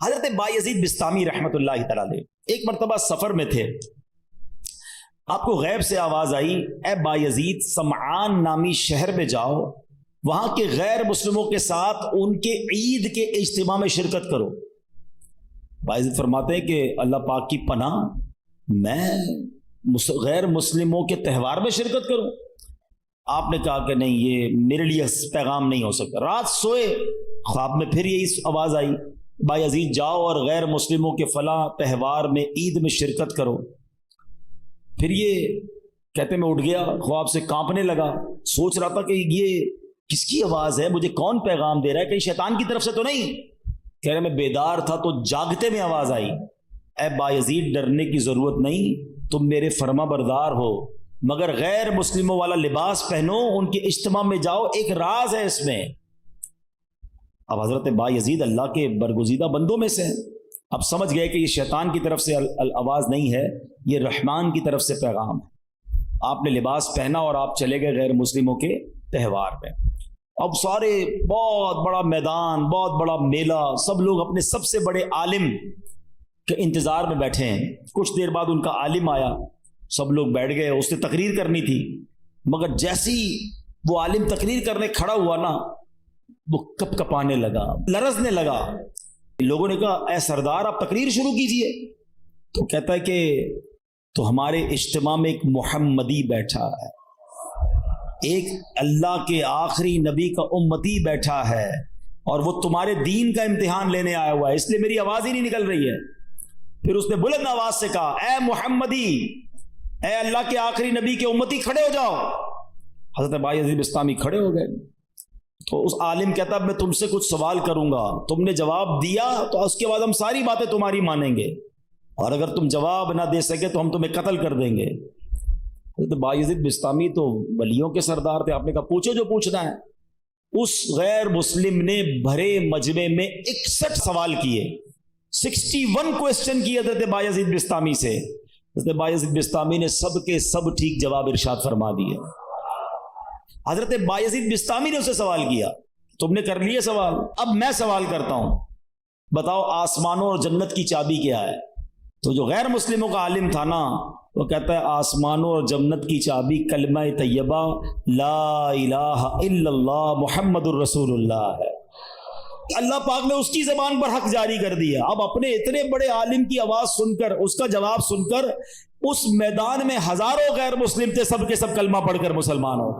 حضرت بایزید بسطامی رحمۃ اللہ تعالی علیہ ایک مرتبہ سفر میں تھے، آپ کو غیب سے آواز آئی، اے بایزید سمعان نامی شہر میں جاؤ، وہاں کے غیر مسلموں کے ساتھ ان کے عید کے اجتماع میں شرکت کرو۔ بایزید فرماتے ہیں کہ اللہ پاک کی پناہ، میں غیر مسلموں کے تہوار میں شرکت کروں؟ آپ نے کہا کہ نہیں، یہ میرے لیے پیغام نہیں ہو سکتا۔ رات سوئے، خواب میں پھر یہی آواز آئی، بایزید جاؤ اور غیر مسلموں کے فلاں تہوار میں عید میں شرکت کرو۔ پھر یہ کہتے میں اٹھ گیا، خواب سے کانپنے لگا، سوچ رہا تھا کہ یہ کس کی آواز ہے، مجھے کون پیغام دے رہا ہے، کہیں شیطان کی طرف سے تو نہیں؟ کہہ رہے میں بیدار تھا تو جاگتے میں آواز آئی، اے بایزید ڈرنے کی ضرورت نہیں، تم میرے فرما بردار ہو، مگر غیر مسلموں والا لباس پہنو، ان کے اجتماع میں جاؤ، ایک راز ہے اس میں۔ اب حضرت بایزید اللہ کے برگزیدہ بندوں میں سے اب سمجھ گئے کہ یہ شیطان کی طرف سے آواز نہیں ہے، یہ رحمان کی طرف سے پیغام ہے۔ آپ نے لباس پہنا اور آپ چلے گئے غیر مسلموں کے تہوار میں۔ اب سارے بہت بڑا میدان، بہت بڑا میلہ، سب لوگ اپنے سب سے بڑے عالم کے انتظار میں بیٹھے ہیں۔ کچھ دیر بعد ان کا عالم آیا، سب لوگ بیٹھ گئے، اس نے تقریر کرنی تھی، مگر جیسی وہ عالم تقریر کرنے کھڑا ہوا نا، وہ کپ کپانے لگا، لرزنے لگا۔ لوگوں نے کہا اے سردار آپ تقریر شروع کیجئے۔ تو کہتا ہے کہ تو ہمارے اجتماع میں ایک محمدی بیٹھا ہے، ایک اللہ کے آخری نبی کا امتی بیٹھا ہے، اور وہ تمہارے دین کا امتحان لینے آیا ہوا ہے، اس لیے میری آواز ہی نہیں نکل رہی ہے۔ پھر اس نے بلند آواز سے کہا اے محمدی، اے اللہ کے آخری نبی کے امتی، کھڑے ہو جاؤ۔ حضرت بایزید بسطامی کھڑے ہو گئے۔ تو اس عالم کہتا میں تم سے کچھ سوال کروں گا، تم نے جواب دیا تو اس کے بعد ہم ساری باتیں تمہاری مانیں گے، اور اگر تم جواب نہ دے سکے تو ہم تمہیں قتل کر دیں گے۔ حضرت بایزید بسطامی تو ولیوں کے سردار تھے، آپ نے کہا پوچھو جو پوچھنا ہے۔ اس غیر مسلم نے بھرے مجمع میں 61 سوال کیے، 61 کوسچن کیے حضرت بایزید بسطامی سے۔ حضرت بایزید بسطامی نے سب کے سب ٹھیک جواب ارشاد فرما دیے۔ حضرت بایزید بسطامی نے اسے سوال کیا، تم نے کر لیے سوال، اب میں سوال کرتا ہوں، بتاؤ آسمانوں اور جنت کی چابی کیا ہے؟ تو جو غیر مسلموں کا عالم تھا نا، وہ کہتا ہے آسمانوں اور جنت کی چابی کلمہ طیبہ لا الہ الا اللہ محمد الرسول اللہ ہے۔ اللہ پاک نے اس کی زبان پر حق جاری کر دیا۔ اب اپنے اتنے بڑے عالم کی آواز سن کر، اس کا جواب سن کر، اس میدان میں ہزاروں غیر مسلم تھے، سب کے سب کلمہ پڑھ کر مسلمان ہو۔